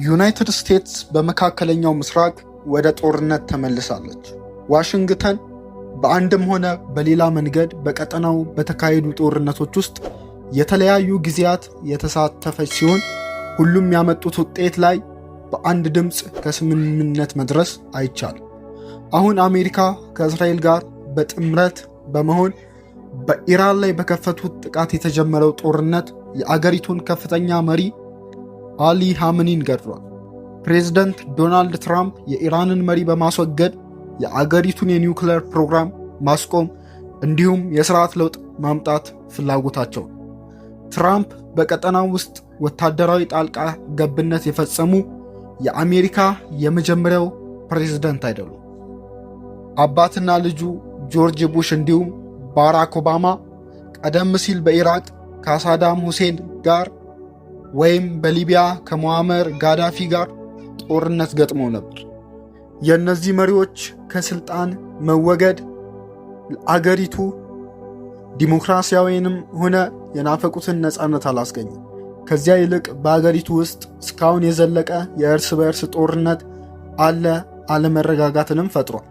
ዩናይትድ ስቴትስ በመካከለኛው ምስራቅ ወደ ጦርነት ተመልሳለች። ዋሽንግተን በአንድም ሆነ በሌላ መንገድ በቀጠናው በተካሄዱ ጦርነቶች ውስጥ የተለያዩ ጊዜያት የተሳተፈች ሲሆን ሁሉም ያመጡት ውጤት ላይ በአንድ ድምፅ ከስምምነት መድረስ አይቻልም። አሁን አሜሪካ ከእስራኤል ጋር በጥምረት በመሆን በኢራን ላይ በከፈቱት ጥቃት የተጀመረው ጦርነት የአገሪቱን ከፍተኛ መሪ አሊ ሐመኒን ገድሏል። ፕሬዝደንት ዶናልድ ትራምፕ የኢራንን መሪ በማስወገድ የአገሪቱን የኒውክሌር ፕሮግራም ማስቆም እንዲሁም የሥርዓት ለውጥ ማምጣት ፍላጎታቸው። ትራምፕ በቀጠናው ውስጥ ወታደራዊ ጣልቃ ገብነት የፈጸሙ የአሜሪካ የመጀመሪያው ፕሬዝደንት አይደሉም። አባትና ልጁ ጆርጅ ቡሽ እንዲሁም ባራክ ኦባማ ቀደም ሲል በኢራቅ ከሳዳም ሁሴን ጋር ወይም በሊቢያ ከሙአመር ጋዳፊ ጋር ጦርነት ገጥመው ነበር። የእነዚህ መሪዎች ከስልጣን መወገድ ለአገሪቱ ዲሞክራሲያዊንም ሆነ የናፈቁትን ነፃነት አላስገኘም። ከዚያ ይልቅ በአገሪቱ ውስጥ እስካሁን የዘለቀ የእርስ በእርስ ጦርነት አለመረጋጋትንም ፈጥሯል።